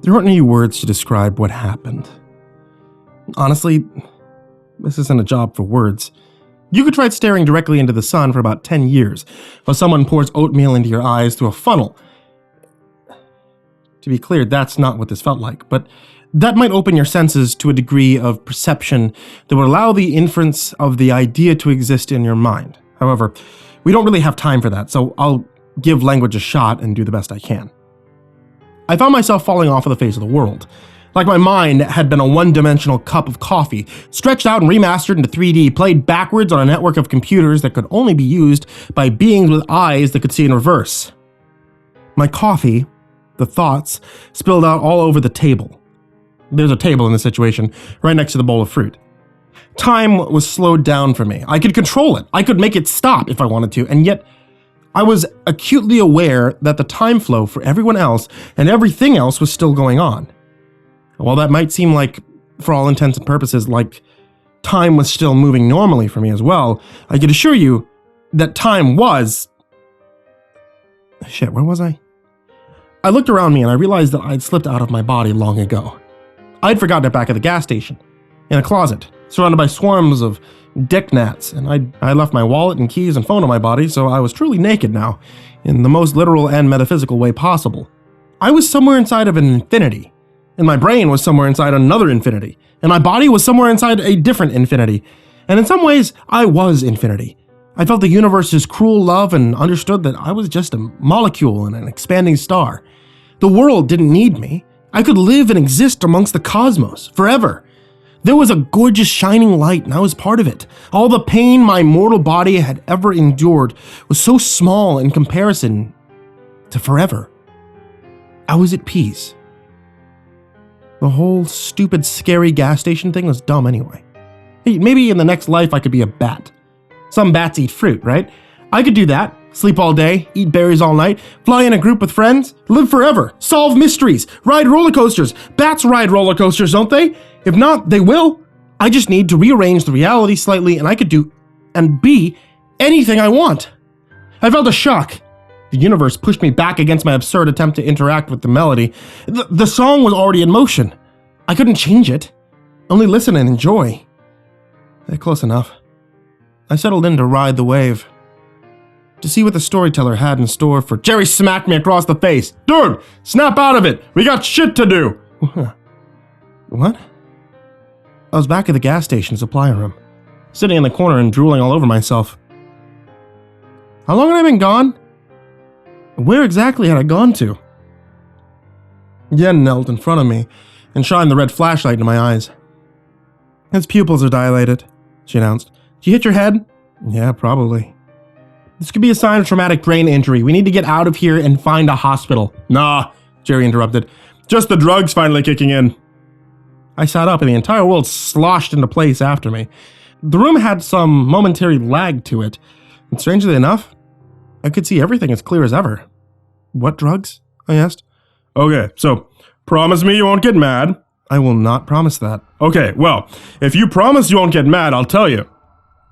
There aren't any words to describe what happened. Honestly, this isn't a job for words. You could try staring directly into the sun for about 10 years, while someone pours oatmeal into your eyes through a funnel. To be clear, that's not what this felt like, but that might open your senses to a degree of perception that would allow the inference of the idea to exist in your mind. However, we don't really have time for that, so I'll give language a shot and do the best I can. I found myself falling off of the face of the world, like my mind had been a one-dimensional cup of coffee, stretched out and remastered into 3D, played backwards on a network of computers that could only be used by beings with eyes that could see in reverse. My coffee, the thoughts, spilled out all over the table. There's a table in this situation, right next to the bowl of fruit. Time was slowed down for me. I could control it. I could make it stop if I wanted to, and yet I was acutely aware that the time flow for everyone else and everything else was still going on. While that might seem like, for all intents and purposes, like time was still moving normally for me as well, I could assure you that time was... Shit, where was I? I looked around me and I realized that I'd slipped out of my body long ago. I'd forgotten it back at the gas station, in a closet, surrounded by swarms of dick gnats, and I left my wallet and keys and phone on my body, so I was truly naked now, in the most literal and metaphysical way possible. I was somewhere inside of an infinity, and my brain was somewhere inside another infinity, and my body was somewhere inside a different infinity, and in some ways, I was infinity. I felt the universe's cruel love and understood that I was just a molecule in an expanding star. The world didn't need me. I could live and exist amongst the cosmos, forever. There was a gorgeous shining light and I was part of it. All the pain my mortal body had ever endured was so small in comparison to forever. I was at peace. The whole stupid, scary gas station thing was dumb anyway. Hey, maybe in the next life I could be a bat. Some bats eat fruit, right? I could do that. Sleep all day, eat berries all night, fly in a group with friends, live forever, solve mysteries, ride roller coasters. Bats ride roller coasters, don't they? If not, they will. I just need to rearrange the reality slightly and I could do and be anything I want. I felt a shock. The universe pushed me back against my absurd attempt to interact with the melody. The song was already in motion. I couldn't change it. Only listen and enjoy. Close enough. I settled in to ride the wave. To see what the storyteller had in store for... Jerry smacked me across the face. Dude, snap out of it. We got shit to do. What? I was back at the gas station supply room, sitting in the corner and drooling all over myself. How long had I been gone? Where exactly had I gone to? Yen knelt in front of me and shined the red flashlight into my eyes. His pupils are dilated, she announced. Did you hit your head? Yeah, probably. This could be a sign of traumatic brain injury. We need to get out of here and find a hospital. Nah, Jerry interrupted. Just the drugs finally kicking in. I sat up and the entire world sloshed into place after me. The room had some momentary lag to it, and strangely enough, I could see everything as clear as ever. What drugs? I asked. Okay, so promise me you won't get mad. I will not promise that. Okay, well, if you promise you won't get mad, I'll tell you.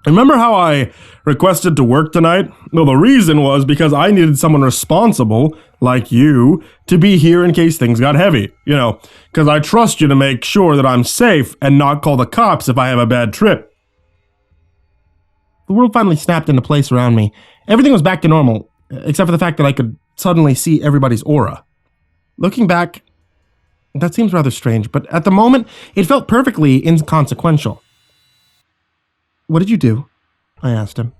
Remember how I requested to work tonight? Well, the reason was because I needed someone responsible, like you, to be here in case things got heavy. You know, because I trust you to make sure that I'm safe and not call the cops if I have a bad trip. The world finally snapped into place around me. Everything was back to normal, except for the fact that I could suddenly see everybody's aura. Looking back, that seems rather strange, but at the moment, it felt perfectly inconsequential. What did you do? I asked him.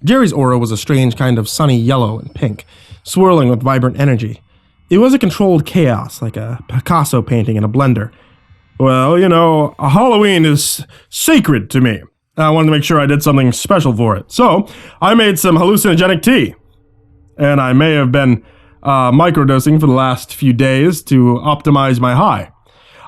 Jerry's aura was a strange kind of sunny yellow and pink, swirling with vibrant energy. It was a controlled chaos, like a Picasso painting in a blender. Well, you know, Halloween is sacred to me. I wanted to make sure I did something special for it. So, I made some hallucinogenic tea. And I may have been microdosing for the last few days to optimize my high.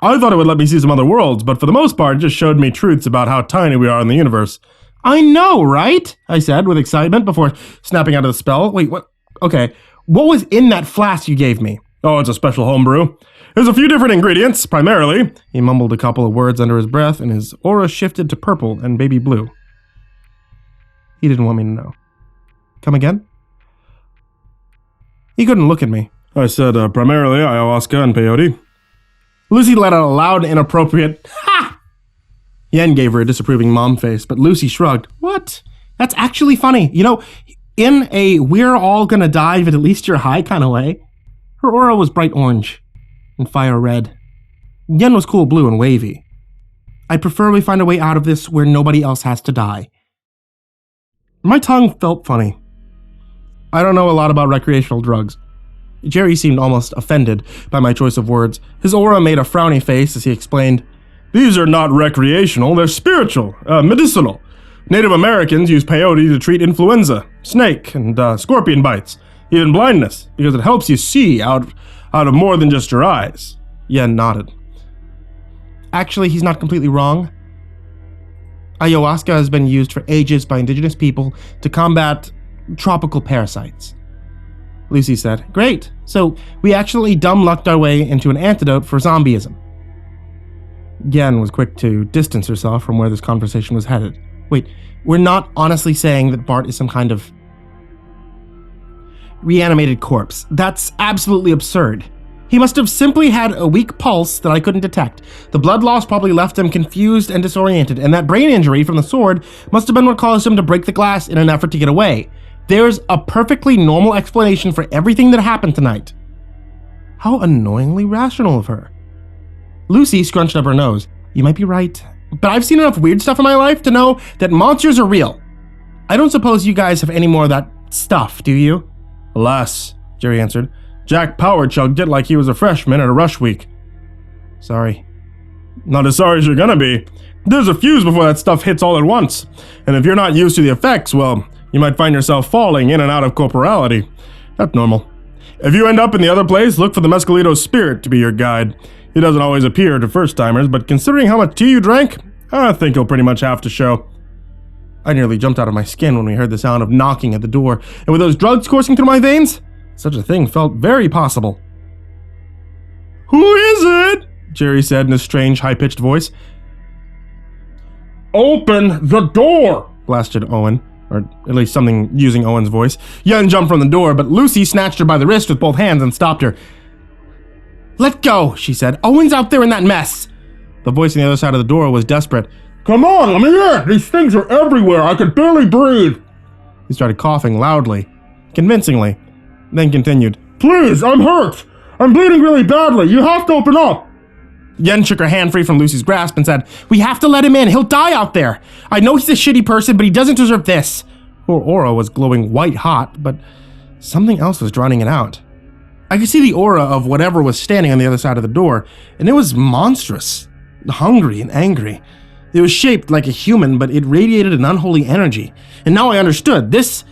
I thought it would let me see some other worlds, but for the most part, it just showed me truths about how tiny we are in the universe. I know, right? I said with excitement before snapping out of the spell. Wait, what? Okay, what was in that flask you gave me? Oh, it's a special homebrew. There's a few different ingredients, primarily. He mumbled a couple of words under his breath, and his aura shifted to purple and baby blue. He didn't want me to know. Come again? He couldn't look at me. I said, primarily ayahuasca and peyote. Lucy let out a loud, inappropriate, "Ha!" Yen gave her a disapproving mom face, but Lucy shrugged. What? That's actually funny. You know, in a we're all gonna die, but at least you're high kind of way. Her aura was bright orange and fire red. Yen was cool blue and wavy. I'd prefer we find a way out of this where nobody else has to die. My tongue felt funny. I don't know a lot about recreational drugs. Jerry seemed almost offended by my choice of words. His aura made a frowny face as he explained, "These are not recreational, they're spiritual, medicinal. Native Americans use peyote to treat influenza, snake, and scorpion bites, even blindness, because it helps you see out of more than just your eyes." Yen nodded. Actually, he's not completely wrong. Ayahuasca has been used for ages by indigenous people to combat tropical parasites. Lucy said, "Great, so we actually dumb-lucked our way into an antidote for zombieism." Yen was quick to distance herself from where this conversation was headed. Wait, we're not honestly saying that Bart is some kind of reanimated corpse. That's absolutely absurd. He must have simply had a weak pulse that I couldn't detect. The blood loss probably left him confused and disoriented, and that brain injury from the sword must have been what caused him to break the glass in an effort to get away. There's a perfectly normal explanation for everything that happened tonight. How annoyingly rational of her. Lucy scrunched up her nose. You might be right, but I've seen enough weird stuff in my life to know that monsters are real. I don't suppose you guys have any more of that stuff, do you? Alas, Jerry answered. Jack power chugged it like he was a freshman at a rush week. Sorry. Not as sorry as you're gonna be. There's a fuse before that stuff hits all at once. And if you're not used to the effects, well, you might find yourself falling in and out of corporality. That's normal. If you end up in the other place, look for the Mescalito's spirit to be your guide. He doesn't always appear to first-timers, but considering how much tea you drank, I think he'll pretty much have to show. I nearly jumped out of my skin when we heard the sound of knocking at the door, and with those drugs coursing through my veins, such a thing felt very possible. Who is it? Jerry said in a strange, high-pitched voice. Open the door, blasted Owen, or at least something using Owen's voice. Yen jumped from the door, but Lucy snatched her by the wrist with both hands and stopped her. Let go, she said. Owen's out there in that mess. The voice on the other side of the door was desperate. Come on, let me in. These things are everywhere. I could barely breathe. He started coughing loudly, convincingly, then continued. Please, I'm hurt. I'm bleeding really badly. You have to open up. Yen shook her hand free from Lucy's grasp and said, We have to let him in. He'll die out there. I know he's a shitty person, but he doesn't deserve this. Her aura was glowing white hot, but something else was drowning it out. I could see the aura of whatever was standing on the other side of the door, and it was monstrous, hungry and angry. It was shaped like a human, but it radiated an unholy energy. And now I understood. This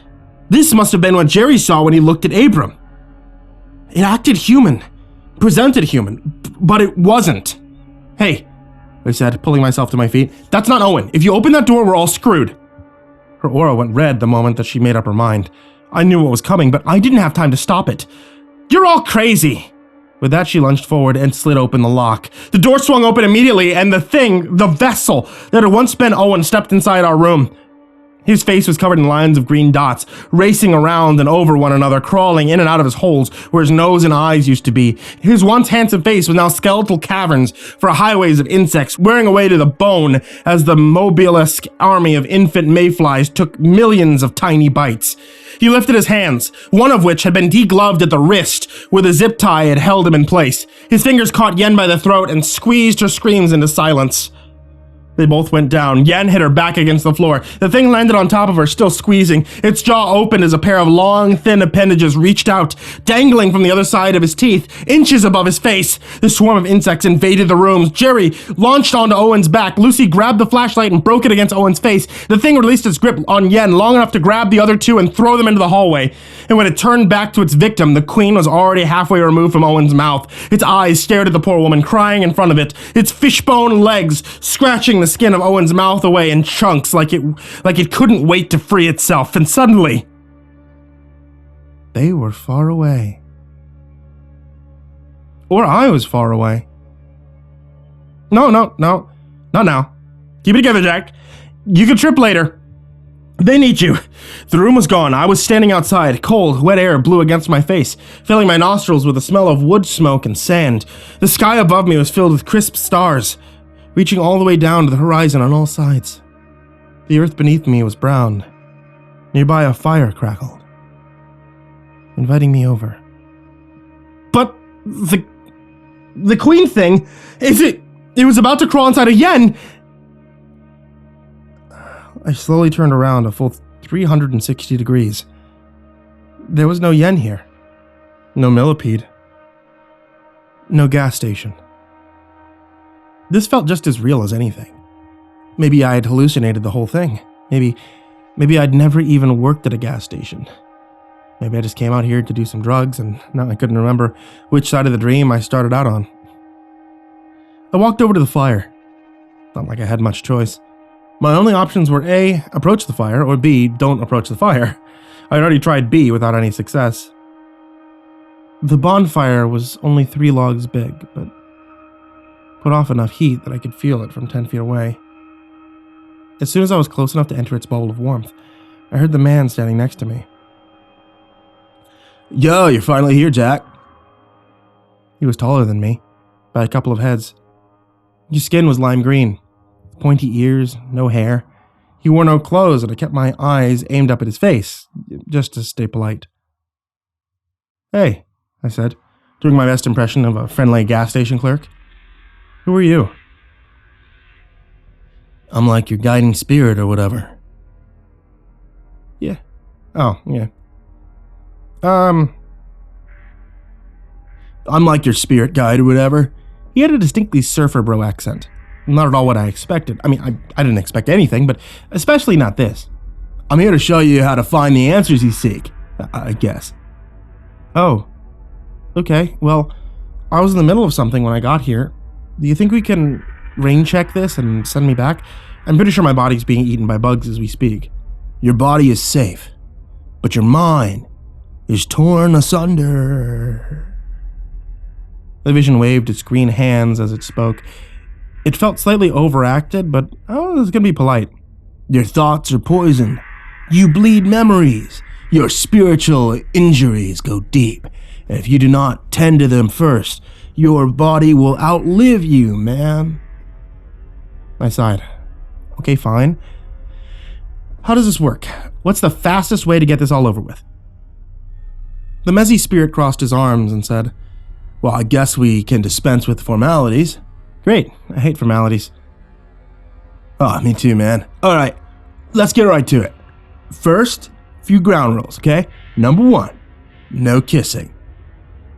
must have been what Jerry saw when he looked at Abram. It acted human, presented human, but it wasn't. Hey, I said, pulling myself to my feet. That's not Owen. If you open that door, we're all screwed. Her aura went red the moment that she made up her mind. I knew what was coming, but I didn't have time to stop it. You're all crazy. With that, she lunged forward and slid open the lock. The door swung open immediately, and the vessel that had once been Owen stepped inside our room. His face was covered in lines of green dots, racing around and over one another, crawling in and out of his holes where his nose and eyes used to be. His once handsome face was now skeletal caverns for highways of insects, wearing away to the bone as the Mobilesque army of infant mayflies took millions of tiny bites. He lifted his hands, one of which had been degloved at the wrist where the zip tie had held him in place. His fingers caught Yen by the throat and squeezed her screams into silence. They both went down. Yen hit her back against the floor. The thing landed on top of her, still squeezing. Its jaw opened as a pair of long, thin appendages reached out, dangling from the other side of his teeth, inches above his face. The swarm of insects invaded the rooms. Jerry launched onto Owen's back. Lucy grabbed the flashlight and broke it against Owen's face. The thing released its grip on Yen long enough to grab the other two and throw them into the hallway. And when it turned back to its victim, the queen was already halfway removed from Owen's mouth. Its eyes stared at the poor woman, crying in front of it, its fishbone legs scratching the skin of Owen's mouth away in chunks like it couldn't wait to free itself. And suddenly, they were far away. Or I was far away. No, not now. Keep it together, Jack. You can trip later. They need you. The room was gone. I was standing outside. Cold, wet air blew against my face, filling my nostrils with the smell of wood smoke and sand. The sky above me was filled with crisp stars, reaching all the way down to the horizon on all sides. The earth beneath me was brown. Nearby a fire crackled, inviting me over. But the queen thing, it was about to crawl inside a yen. I slowly turned around a full 360 degrees. There was no yen here. No millipede. No gas station. This felt just as real as anything. Maybe I had hallucinated the whole thing. Maybe I'd never even worked at a gas station. Maybe I just came out here to do some drugs and now I couldn't remember which side of the dream I started out on. I walked over to the fire. Not like I had much choice. My only options were A, approach the fire, or B, don't approach the fire. I had already tried B without any success. The bonfire was only 3 logs big, but put off enough heat that I could feel it from 10 feet away. As soon as I was close enough to enter its bubble of warmth, I heard the man standing next to me. Yo, you're finally here, Jack. He was taller than me, by a couple of heads. His skin was lime green. Pointy ears, no hair. He wore no clothes, and I kept my eyes aimed up at his face, just to stay polite. Hey, I said, doing my best impression of a friendly gas station clerk. Who are you? I'm like your guiding spirit or whatever. Yeah. Oh, yeah. I'm like your spirit guide or whatever. He had a distinctly surfer bro accent. Not at all what I expected. I mean, I didn't expect anything, but especially not this. I'm here to show you how to find the answers you seek, I guess. Oh. Okay, well, I was in the middle of something when I got here. Do you think we can rain check this and send me back? I'm pretty sure my body's being eaten by bugs as we speak. Your body is safe, but your mind is torn asunder. The vision waved its green hands as it spoke. It felt slightly overacted, but I was going to be polite. Your thoughts are poison. You bleed memories. Your spiritual injuries go deep. And if you do not tend to them first, your body will outlive you, man. I sighed. Okay, fine. How does this work? What's the fastest way to get this all over with? The mezzy spirit crossed his arms and said, Well, I guess we can dispense with formalities. Great. I hate formalities. Oh, me too, man. All right, let's get right to it. First, few ground rules, okay? Number 1, no kissing.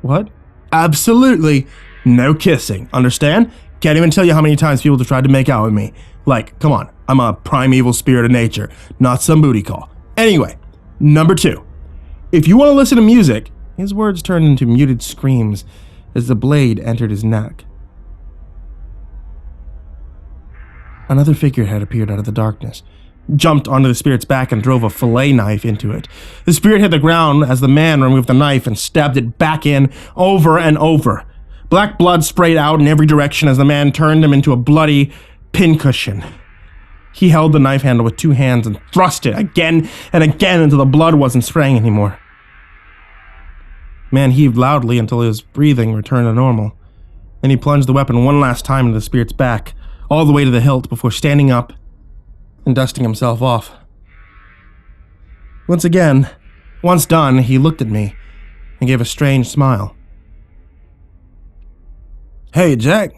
What? Absolutely no kissing. Understand? Can't even tell you how many times people have tried to make out with me. Like, come on, I'm a primeval spirit of nature, not some booty call. Anyway, number 2, if you want to listen to music, his words turned into muted screams as the blade entered his neck. Another figurehead appeared out of the darkness, jumped onto the spirit's back and drove a fillet knife into it. The spirit hit the ground as the man removed the knife and stabbed it back in over and over. Black blood sprayed out in every direction as the man turned him into a bloody pincushion. He held the knife handle with 2 hands and thrust it again and again until the blood wasn't spraying anymore. The man heaved loudly until his breathing returned to normal. Then he plunged the weapon one last time into the spirit's back, all the way to the hilt before standing up and dusting himself off. Once done, he looked at me and gave a strange smile. Hey, Jack.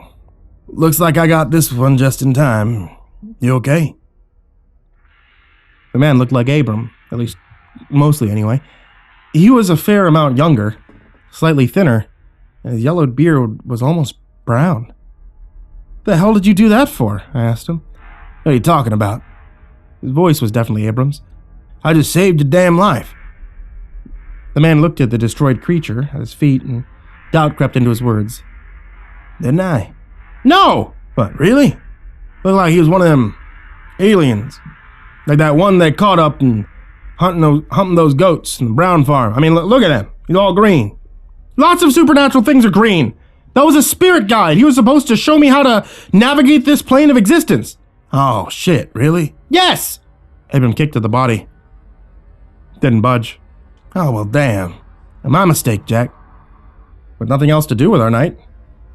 Looks like I got this one just in time. You okay? The man looked like Abram, at least mostly anyway. He was a fair amount younger, slightly thinner, and his yellowed beard was almost brown. The hell did you do that for? I asked him. What are you talking about? His voice was definitely Abram's. I just saved your damn life. The man looked at the destroyed creature at his feet, and doubt crept into his words. Didn't I? No! What, really? Looked like he was one of them aliens. Like that one they caught up and hunting those goats in the Brown farm. I mean, look at him. He's all green. Lots of supernatural things are green. That was a spirit guide. He was supposed to show me how to navigate this plane of existence. Oh, shit, really? Yes! Abram kicked at the body. Didn't budge. Oh, well, damn. My mistake, Jack. With nothing else to do with our night,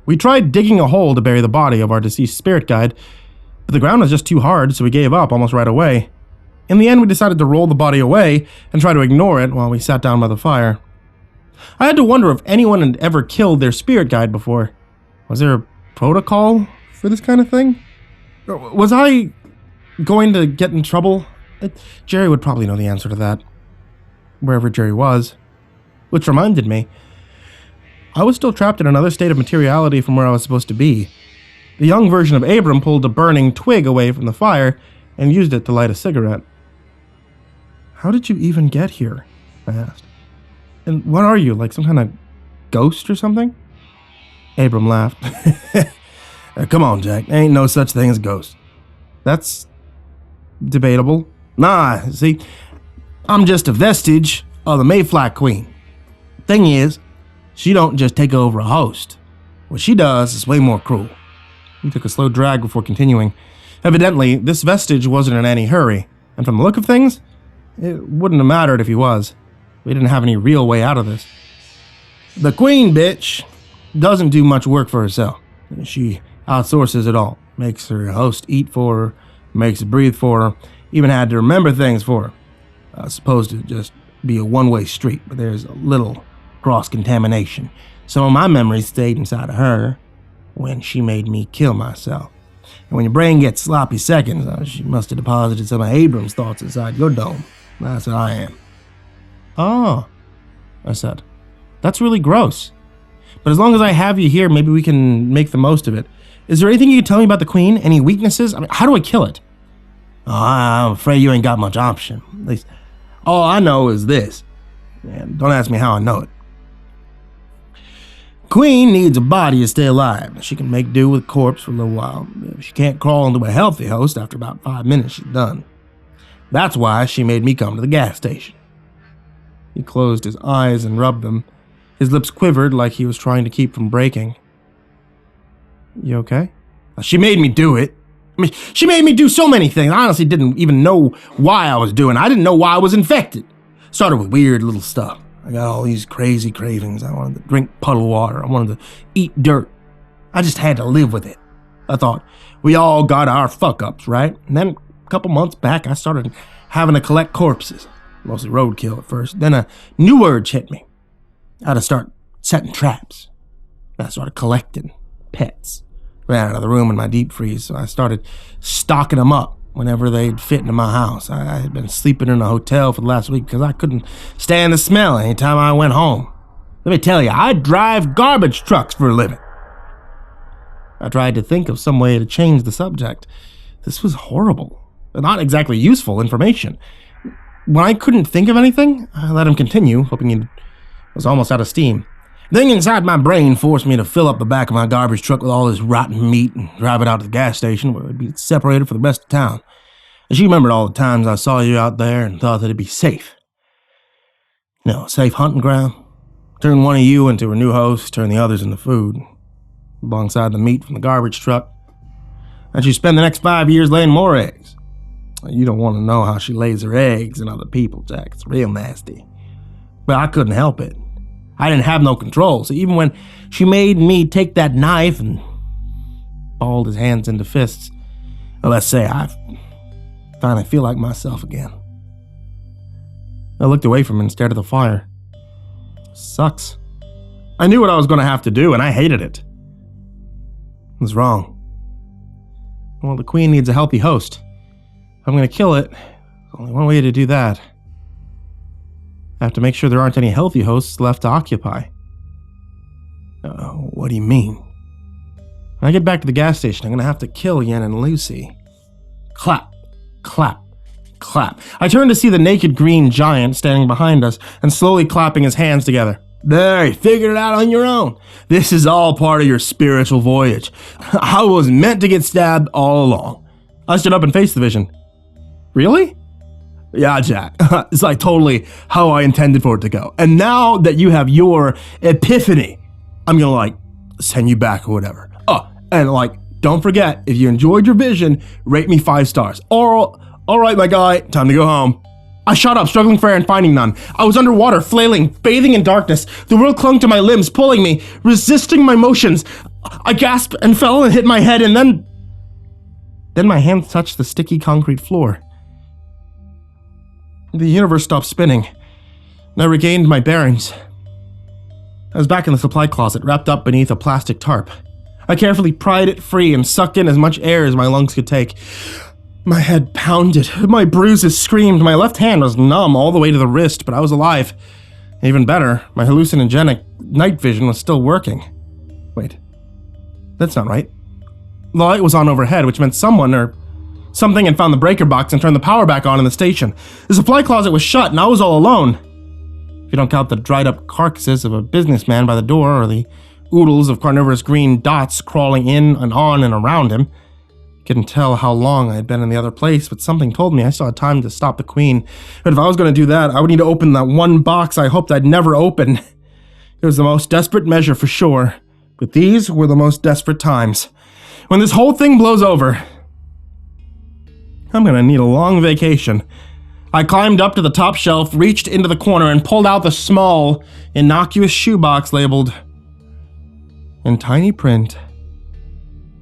we tried digging a hole to bury the body of our deceased spirit guide, but the ground was just too hard, so we gave up almost right away. In the end, we decided to roll the body away and try to ignore it while we sat down by the fire. I had to wonder if anyone had ever killed their spirit guide before. Was there a protocol for this kind of thing? Was I going to get in trouble? Jerry would probably know the answer to that. Wherever Jerry was. Which reminded me, I was still trapped in another state of materiality from where I was supposed to be. The young version of Abram pulled a burning twig away from the fire and used it to light a cigarette. How did you even get here? I asked. And what are you, like some kind of ghost or something? Abram laughed. Come on, Jack. Ain't no such thing as ghosts. That's debatable. Nah, see, I'm just a vestige of the Mayfly Queen. Thing is, she don't just take over a host. What she does is way more cruel. He took a slow drag before continuing. Evidently, this vestige wasn't in any hurry, and from the look of things, it wouldn't have mattered if he was. We didn't have any real way out of this. The queen bitch doesn't do much work for herself. She outsources it all. Makes her host eat for her, makes her breathe for her, even had to remember things for her. Supposed to just be a one-way street, but there's a little cross-contamination. Some of my memories stayed inside of her when she made me kill myself. And when your brain gets sloppy seconds, she must have deposited some of Abram's thoughts inside your dome. That's what I am. Oh, I said. That's really gross. But as long as I have you here, maybe we can make the most of it. Is there anything you can tell me about the queen? Any weaknesses? I mean, how do I kill it? Oh, I'm afraid you ain't got much option. At least, all I know is this. And don't ask me how I know it. Queen needs a body to stay alive. She can make do with a corpse for a little while. If she can't crawl into a healthy host, after about 5 minutes, she's done. That's why she made me come to the gas station. He closed his eyes and rubbed them. His lips quivered like he was trying to keep from breaking. You okay? She made me do it. I mean, she made me do so many things. I honestly didn't even know why I was doing it. I didn't know why I was infected. Started with weird little stuff. I got all these crazy cravings. I wanted to drink puddle water. I wanted to eat dirt. I just had to live with it. I thought, we all got our fuck-ups, right? And then a couple months back, I started having to collect corpses. Mostly roadkill at first. Then a new urge hit me. I had to start setting traps. I started collecting pets. Ran out of the room in my deep freeze, so I started stocking them up whenever they'd fit into my house. I had been sleeping in a hotel for the last week because I couldn't stand the smell anytime I went home. Let me tell you, I drive garbage trucks for a living. I tried to think of some way to change the subject. This was horrible. Not exactly useful information. When I couldn't think of anything, I let him continue, hoping he was almost out of steam. The thing inside my brain forced me to fill up the back of my garbage truck with all this rotten meat and drive it out to the gas station where it would be separated from the rest of town. And she remembered all the times I saw you out there and thought that it'd be safe. You know, a safe hunting ground. Turn one of you into a new host, turn the others into food, alongside the meat from the garbage truck. And she'd spend the next 5 years laying more eggs. You don't want to know how she lays her eggs in other people, Jack. It's real nasty. But I couldn't help it. I didn't have no control, so even when she made me take that knife and balled his hands into fists, well, let's say I finally feel like myself again. I looked away from him and stared at the fire. Sucks. I knew what I was going to have to do, and I hated it. I was wrong. Well, the queen needs a healthy host. If I'm going to kill it, there's only one way to do that. I have to make sure there aren't any healthy hosts left to occupy. What do you mean? When I get back to the gas station, I'm going to have to kill Yen and Lucy. Clap, clap, clap. I turned to see the naked green giant standing behind us and slowly clapping his hands together. There, you figured it out on your own. This is all part of your spiritual voyage. I was meant to get stabbed all along. I stood up and faced the vision. Really? Yeah, Jack. It's like totally how I intended for it to go. And now that you have your epiphany, I'm gonna send you back or whatever. Oh, and don't forget, if you enjoyed your vision, rate me 5 stars. Or All right, my guy, time to go home. I shot up, struggling for air and finding none. I was underwater, flailing, bathing in darkness. The world clung to my limbs, pulling me, resisting my motions. I gasped and fell and hit my head, and then my hands touched the sticky concrete floor. The universe stopped spinning, and I regained my bearings. I was back in the supply closet, wrapped up beneath a plastic tarp. I carefully pried it free and sucked in as much air as my lungs could take. My head pounded, my bruises screamed, my left hand was numb all the way to the wrist, but I was alive. Even better, my hallucinogenic night vision was still working. Wait, that's not right. The light was on overhead, which meant someone or something had found the breaker box and turned the power back on in the station. The supply closet was shut and I was all alone. If you don't count the dried up carcasses of a businessman by the door or the oodles of carnivorous green dots crawling in and on and around him. Couldn't tell how long I had been in the other place, but something told me I still had time to stop the Queen. But if I was going to do that, I would need to open that one box I hoped I'd never open. It was the most desperate measure for sure, but these were the most desperate times. When this whole thing blows over, I'm going to need a long vacation. I climbed up to the top shelf, reached into the corner, and pulled out the small, innocuous shoebox labeled, in tiny print,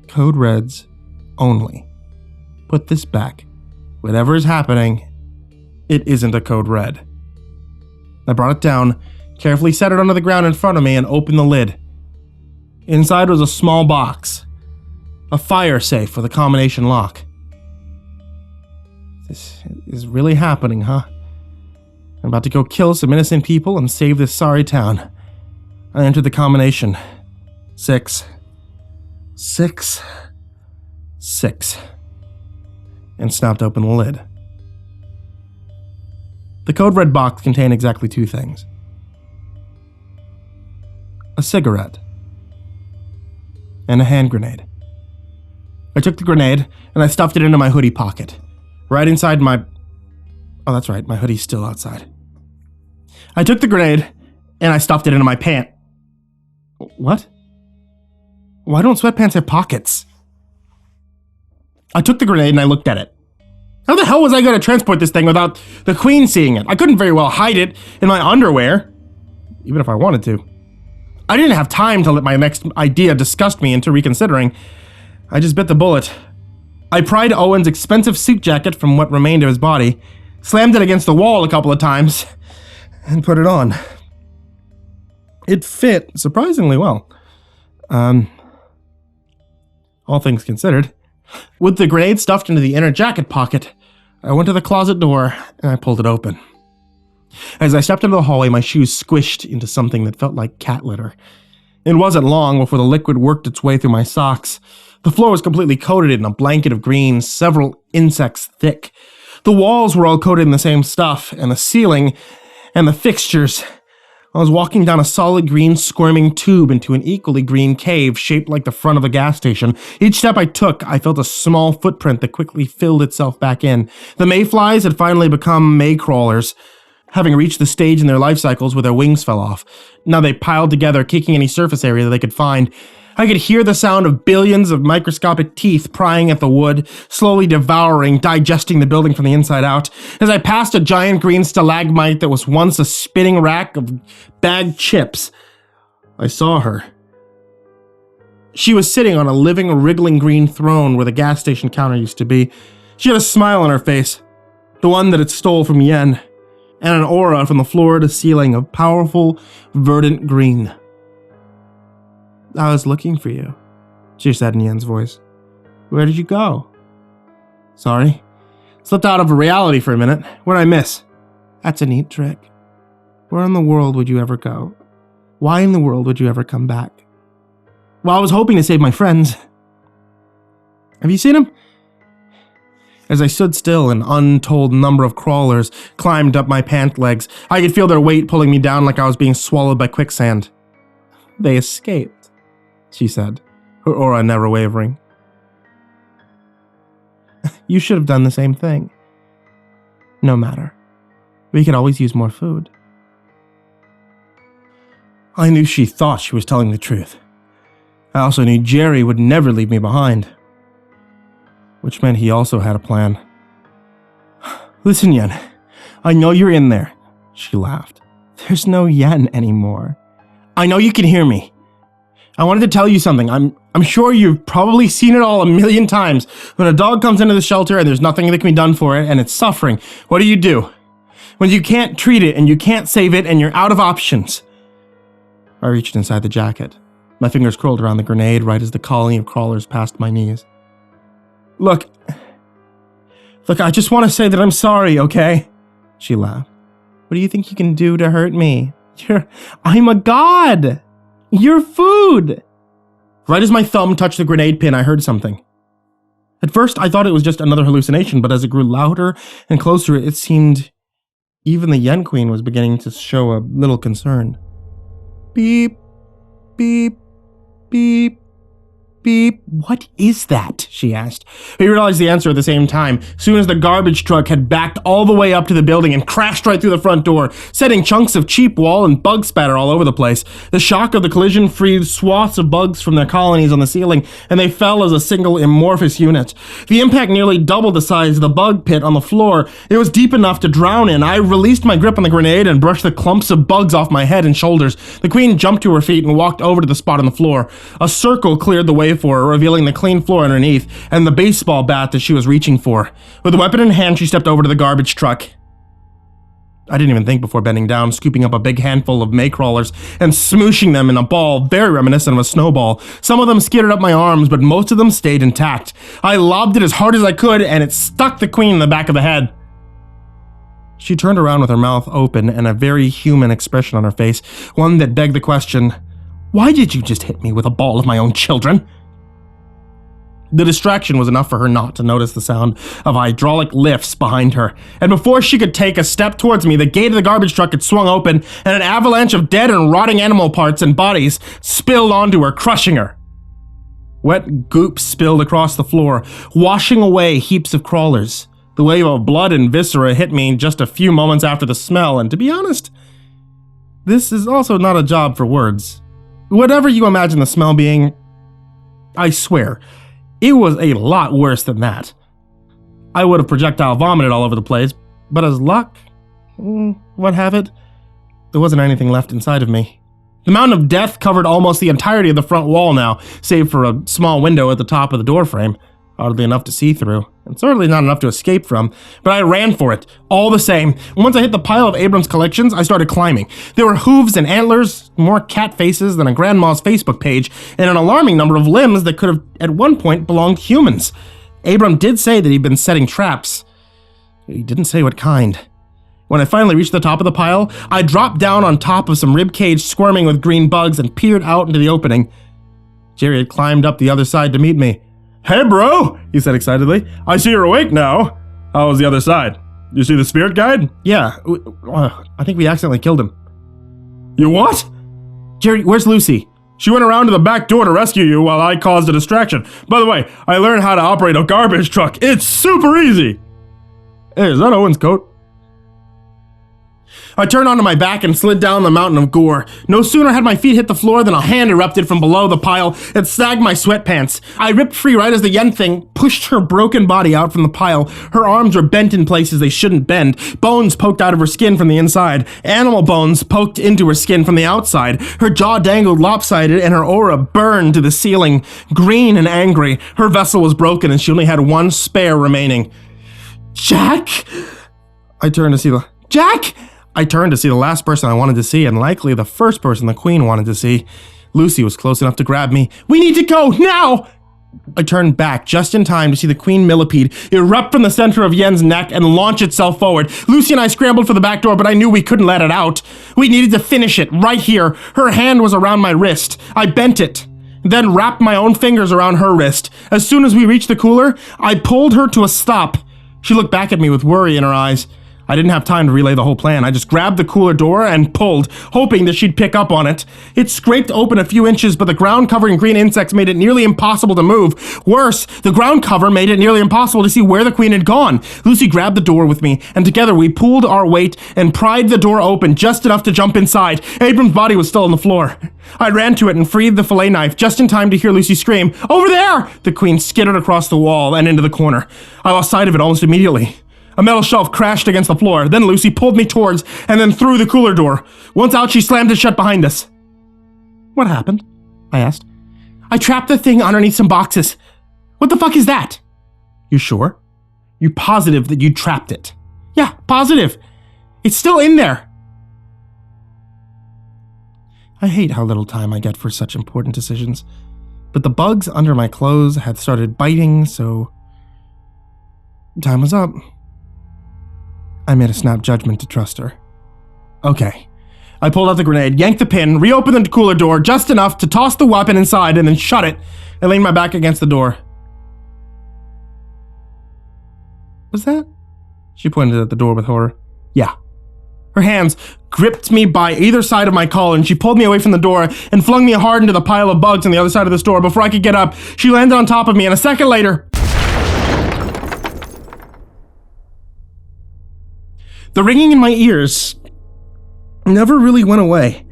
Code Reds only. Put this back. Whatever is happening, it isn't a code red. I brought it down, carefully set it onto the ground in front of me, and opened the lid. Inside was a small box. A fire safe with a combination lock. This is really happening, huh? I'm about to go kill some innocent people and save this sorry town. I entered the combination. 6, 6, 6, and snapped open the lid. The code red box contained exactly 2 things. A cigarette and a hand grenade. I took the grenade and I stuffed it into my hoodie pocket, right inside my... Oh, that's right, my hoodie's still outside. I took the grenade and I stuffed it into my pant. What? Why don't sweatpants have pockets? I took the grenade and I looked at it. How the hell was I going to transport this thing without the Queen seeing it? I couldn't very well hide it in my underwear, even if I wanted to. I didn't have time to let my next idea disgust me into reconsidering. I just bit the bullet. I pried Owen's expensive suit jacket from what remained of his body, slammed it against the wall a couple of times, and put it on. It fit surprisingly well. All things considered. With the grenade stuffed into the inner jacket pocket, I went to the closet door and I pulled it open. As I stepped into the hallway, my shoes squished into something that felt like cat litter. It wasn't long before the liquid worked its way through my socks. The floor was completely coated in a blanket of green, several insects thick. The walls were all coated in the same stuff, and the ceiling and the fixtures. I was walking down a solid green squirming tube into an equally green cave shaped like the front of a gas station. Each step I took, I felt a small footprint that quickly filled itself back in. The mayflies had finally become maycrawlers, having reached the stage in their life cycles where their wings fell off. Now they piled together, kicking any surface area that they could find. I could hear the sound of billions of microscopic teeth prying at the wood, slowly devouring, digesting the building from the inside out. As I passed a giant green stalagmite that was once a spinning rack of bagged chips, I saw her. She was sitting on a living, wriggling green throne where the gas station counter used to be. She had a smile on her face, the one that it stole from Yen, and an aura from the floor to ceiling of powerful, verdant green. I was looking for you, she said in Yen's voice. Where did you go? Sorry. Slipped out of reality for a minute. What'd I miss? That's a neat trick. Where in the world would you ever go? Why in the world would you ever come back? Well, I was hoping to save my friends. Have you seen him? As I stood still, an untold number of crawlers climbed up my pant legs. I could feel their weight pulling me down like I was being swallowed by quicksand. They escaped, she said, her aura never wavering. You should have done the same thing. No matter. We could always use more food. I knew she thought she was telling the truth. I also knew Jerry would never leave me behind. Which meant he also had a plan. Listen, Yen, I know you're in there. She laughed. There's no Yen anymore. I know you can hear me. I wanted to tell you something. I'm sure you've probably seen it all a million times. When a dog comes into the shelter and there's nothing that can be done for it and it's suffering, what do? When you can't treat it and you can't save it and you're out of options. I reached inside the jacket. My fingers curled around the grenade right as the colony of crawlers passed my knees. Look, I just want to say that I'm sorry, okay? She laughed. What do you think you can do to hurt me? I'm a god! You're food! Right as my thumb touched the grenade pin, I heard something. At first, I thought it was just another hallucination, but as it grew louder and closer, it seemed even the Yen Queen was beginning to show a little concern. Beep, beep, beep. Beep. What is that? She asked. We realized the answer at the same time, soon as the garbage truck had backed all the way up to the building and crashed right through the front door, setting chunks of cheap wall and bug spatter all over the place. The shock of the collision freed swaths of bugs from their colonies on the ceiling, and they fell as a single amorphous unit. The impact nearly doubled the size of the bug pit on the floor. It was deep enough to drown in. I released my grip on the grenade and brushed the clumps of bugs off my head and shoulders. The queen jumped to her feet and walked over to the spot on the floor. A circle cleared the way for her, revealing the clean floor underneath and the baseball bat that she was reaching for. With the weapon in hand, she stepped over to the garbage truck. I didn't even think before bending down, scooping up a big handful of May crawlers and smooshing them in a ball very reminiscent of a snowball. Some of them skittered up my arms, but most of them stayed intact. I lobbed it as hard as I could, and it stuck the queen in the back of the head. She turned around with her mouth open and a very human expression on her face, one that begged the question, why did you just hit me with a ball of my own children? The distraction was enough for her not to notice the sound of hydraulic lifts behind her, and before she could take a step towards me, the gate of the garbage truck had swung open, and an avalanche of dead and rotting animal parts and bodies spilled onto her, crushing her. Wet goop spilled across the floor, washing away heaps of crawlers. The wave of blood and viscera hit me just a few moments after the smell, and to be honest, this is also not a job for words. Whatever you imagine the smell being, I swear, it was a lot worse than that. I would have projectile vomited all over the place, but as luck, what have it, there wasn't anything left inside of me. The mountain of death covered almost the entirety of the front wall now, save for a small window at the top of the doorframe, hardly enough to see through, and certainly not enough to escape from, but I ran for it, all the same. Once I hit the pile of Abrams' collections, I started climbing. There were hooves and antlers, more cat faces than a grandma's Facebook page, and an alarming number of limbs that could have at one point belonged to humans. Abram did say that he'd been setting traps. He didn't say what kind. When I finally reached the top of the pile, I dropped down on top of some ribcage squirming with green bugs and peered out into the opening. Jerry had climbed up the other side to meet me. Hey bro, he said excitedly. I see you're awake now. How was the other side? You see the spirit guide? Yeah, I think we accidentally killed him. You what? Jerry, where's Lucy? She went around to the back door to rescue you while I caused a distraction. By the way, I learned how to operate a garbage truck. It's super easy. Hey, is that Owen's coat? I turned onto my back and slid down the mountain of gore. No sooner had my feet hit the floor than a hand erupted from below the pile and snagged my sweatpants. I ripped free right as the Yen thing pushed her broken body out from the pile. Her arms were bent in places they shouldn't bend. Bones poked out of her skin from the inside. Animal bones poked into her skin from the outside. Her jaw dangled lopsided and her aura burned to the ceiling. Green and angry, her vessel was broken and she only had one spare remaining. Jack? I turned to see the last person I wanted to see, and likely the first person the Queen wanted to see. Lucy was close enough to grab me. We need to go, now! I turned back just in time to see the Queen Millipede erupt from the center of Yen's neck and launch itself forward. Lucy and I scrambled for the back door, but I knew we couldn't let it out. We needed to finish it, right here. Her hand was around my wrist. I bent it, then wrapped my own fingers around her wrist. As soon as we reached the cooler, I pulled her to a stop. She looked back at me with worry in her eyes. I didn't have time to relay the whole plan. I just grabbed the cooler door and pulled, hoping that she'd pick up on it. It scraped open a few inches, but the ground covering green insects made it nearly impossible to move. Worse, the ground cover made it nearly impossible to see where the Queen had gone. Lucy grabbed the door with me, and together we pulled our weight and pried the door open just enough to jump inside. Abram's body was still on the floor. I ran to it and freed the fillet knife just in time to hear Lucy scream, "Over there!" The Queen skittered across the wall and into the corner. I lost sight of it almost immediately. A metal shelf crashed against the floor. Then Lucy pulled me towards and then through the cooler door. Once out, she slammed it shut behind us. What happened? I asked. I trapped the thing underneath some boxes. What the fuck is that? You sure? You positive that you trapped it? Yeah, positive. It's still in there. I hate how little time I get for such important decisions. But the bugs under my clothes had started biting, so time was up. I made a snap judgment to trust her. Okay. I pulled out the grenade, yanked the pin, reopened the cooler door just enough to toss the weapon inside and then shut it and leaned my back against the door. Was that? She pointed at the door with horror. Yeah. Her hands gripped me by either side of my collar and she pulled me away from the door and flung me hard into the pile of bugs on the other side of the store. Before I could get up, she landed on top of me and a second later, the ringing in my ears never really went away.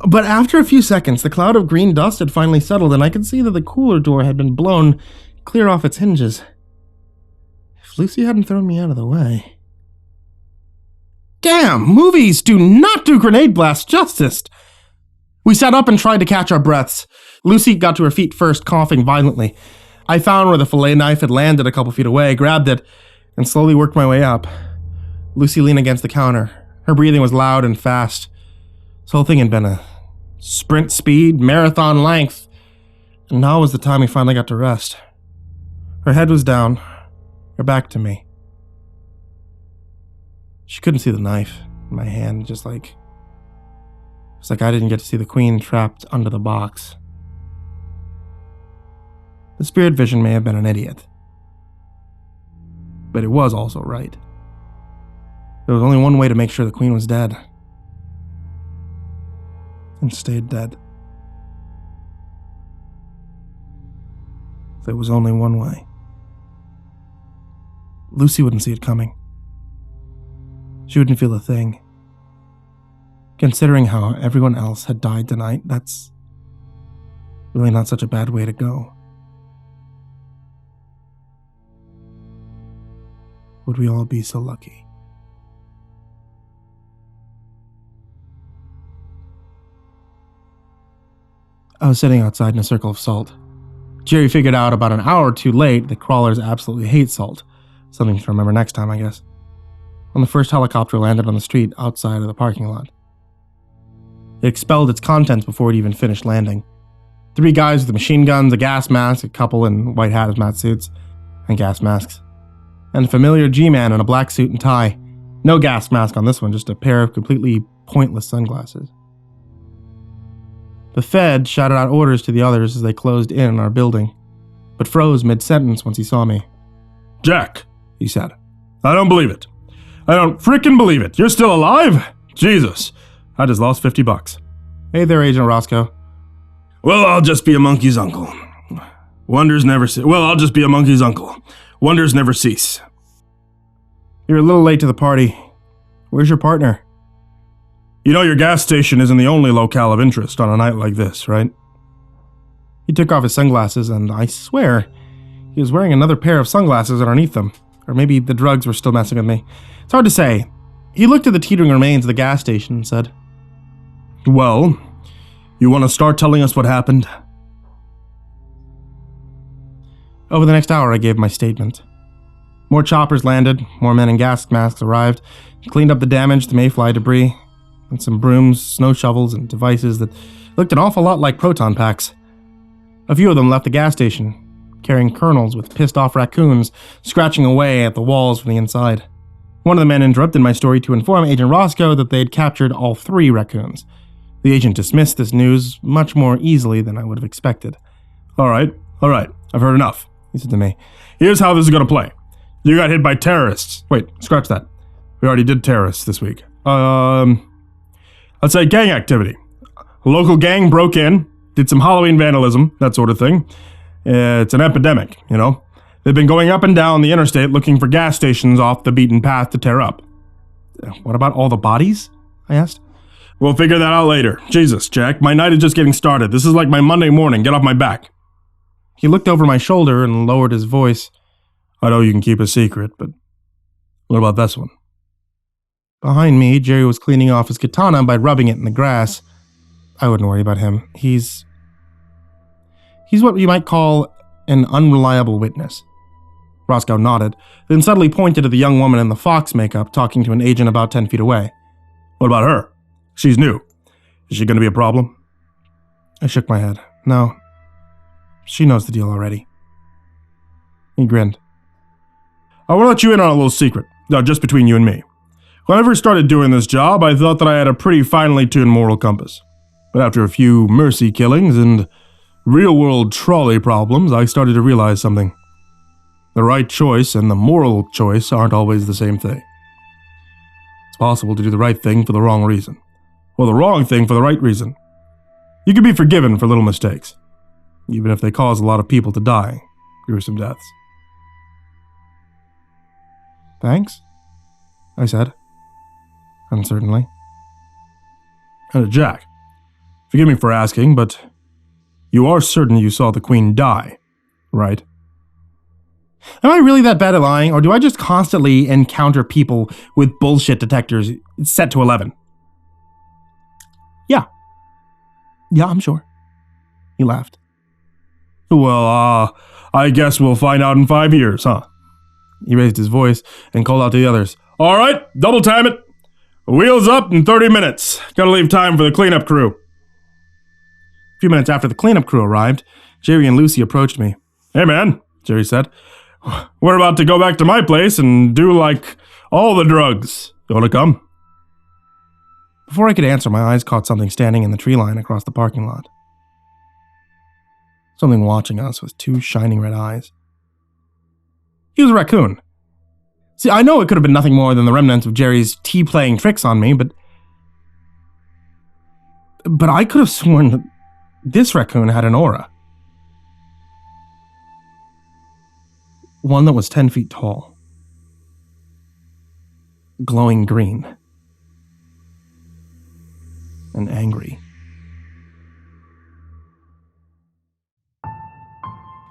But after a few seconds, the cloud of green dust had finally settled and I could see that the cooler door had been blown clear off its hinges. If Lucy hadn't thrown me out of the way... Damn, movies do not do grenade blasts justice. We sat up and tried to catch our breaths. Lucy got to her feet first, coughing violently. I found where the fillet knife had landed a couple feet away, grabbed it, and slowly worked my way up. Lucy leaned against the counter. Her breathing was loud and fast. This whole thing had been a sprint speed, marathon length, and now was the time we finally got to rest. Her head was down, her back to me. She couldn't see the knife in my hand, just like I didn't get to see the queen trapped under the box. The spirit vision may have been an idiot, but it was also right. There was only one way to make sure the queen was dead, and stayed dead. There was only one way. Lucy wouldn't see it coming. She wouldn't feel a thing. Considering how everyone else had died tonight, that's really not such a bad way to go. Would we all be so lucky? I was sitting outside in a circle of salt. Jerry figured out about an hour or two late that crawlers absolutely hate salt. Something to remember next time, I guess. When the first helicopter landed on the street outside of the parking lot. It expelled its contents before it even finished landing. 3 guys with machine guns, a gas mask, a couple in white hazmat suits, and gas masks. And a familiar G-man in a black suit and tie. No gas mask on this one, just a pair of completely pointless sunglasses. The Fed shouted out orders to the others as they closed in on our building, but froze mid-sentence once he saw me. Jack, he said. I don't believe it. I don't frickin' believe it. You're still alive? Jesus. I just lost $50. Hey there, Agent Roscoe. Well, I'll just be a monkey's uncle. Wonders never cease. Well, I'll just be a monkey's uncle. Wonders never cease. You're a little late to the party. Where's your partner? You know your gas station isn't the only locale of interest on a night like this, right? He took off his sunglasses, and I swear he was wearing another pair of sunglasses underneath them. Or maybe the drugs were still messing with me. It's hard to say. He looked at the teetering remains of the gas station and said, Well, you want to start telling us what happened? Over the next hour, I gave my statement. More choppers landed, more men in gas masks arrived, cleaned up the damage, the mayfly debris, and some brooms, snow shovels, and devices that looked an awful lot like proton packs. A few of them left the gas station, carrying kernels with pissed-off raccoons scratching away at the walls from the inside. One of the men interrupted my story to inform Agent Roscoe that they had captured all 3 raccoons. The agent dismissed this news much more easily than I would have expected. All right, I've heard enough, he said to me. Here's how this is going to play. You got hit by terrorists. Wait, scratch that. We already did terrorists this week. Let's say gang activity. A local gang broke in, did some Halloween vandalism, that sort of thing. It's an epidemic, you know. They've been going up and down the interstate looking for gas stations off the beaten path to tear up. What about all the bodies? I asked. We'll figure that out later. Jesus, Jack, my night is just getting started. This is like my Monday morning. Get off my back. He looked over my shoulder and lowered his voice. I know you can keep a secret, but What about this one? Behind me, Jerry was cleaning off his katana by rubbing it in the grass. I wouldn't worry about him. He's what you might call an unreliable witness. Roscoe nodded, then suddenly pointed to the young woman in the fox makeup talking to an agent about 10 feet away. What about her? She's new. Is she going to be a problem? I shook my head. No. She knows the deal already. He grinned. I want to let you in on a little secret, just between you and me. When I first started doing this job, I thought that I had a pretty finely tuned moral compass. But after a few mercy killings and real-world trolley problems, I started to realize something. The right choice and the moral choice aren't always the same thing. It's possible to do the right thing for the wrong reason, or the wrong thing for the right reason. You can be forgiven for little mistakes, even if they cause a lot of people to die gruesome deaths. Thanks, I said, uncertainly. Jack, forgive me for asking, but you are certain you saw the Queen die, right? Am I really that bad at lying, or do I just constantly encounter people with bullshit detectors set to 11? Yeah, I'm sure. He laughed. Well, I guess we'll find out in 5 years, huh? He raised his voice and called out to the others. All right, double time it. Wheels up in 30 minutes. Gotta leave time for the cleanup crew. A few minutes after the cleanup crew arrived, Jerry and Lucy approached me. Hey man, Jerry said. We're about to go back to my place and do like all the drugs. You wanna come? Before I could answer, my eyes caught something standing in the tree line across the parking lot. Something watching us with two shining red eyes. He was a raccoon. See, I know it could have been nothing more than the remnants of Jerry's tea playing tricks on me, but I could have sworn that this raccoon had an aura. One that was 10 feet tall. Glowing green. And angry.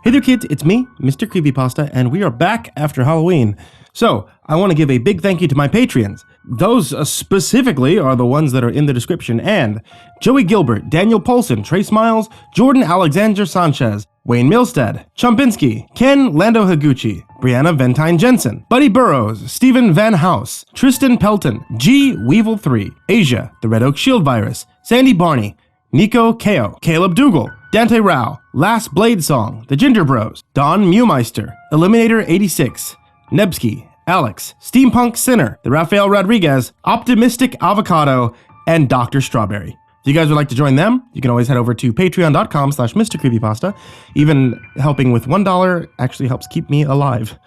Hey there kids, it's me, Mr. Creepypasta, and we are back after Halloween. So, I want to give a big thank you to my Patreons. Those specifically are the ones that are in the description, and Joey Gilbert, Daniel Poulsen, Trace Miles, Jordan Alexander Sanchez, Wayne Milstead, Chumpinski, Ken Lando Higuchi, Brianna Tine-Janzen, Buddy Burroughs, Stephen VanHuss, Tristain Pelton, G Weevil 3, Asia, the Red Oak Shield Virus, Sandy Barney, Nico Kaeo, Caleb Dougal, Dante Rao, Last Blade Song, The Ginger Bros, Don Mewmeister, Eliminator 86, Nebsky, Alex, Steampunk Sinner, The Rafael Rodriguez, Optimistic Avocado, and Dr. Strawberry. If you guys would like to join them, you can always head over to patreon.com/MrCreepyPasta. Even helping with $1 actually helps keep me alive.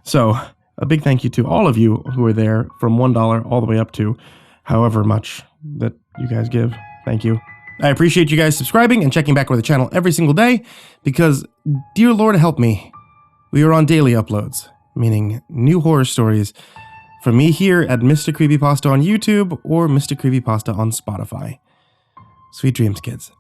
So, a big thank you to all of you who are there from $1 all the way up to however much that you guys give. Thank you. I appreciate you guys subscribing and checking back with the channel every single day because, dear Lord help me, we are on daily uploads, meaning new horror stories from me here at Mr. Creepypasta on YouTube or Mr. Creepypasta on Spotify. Sweet dreams, kids.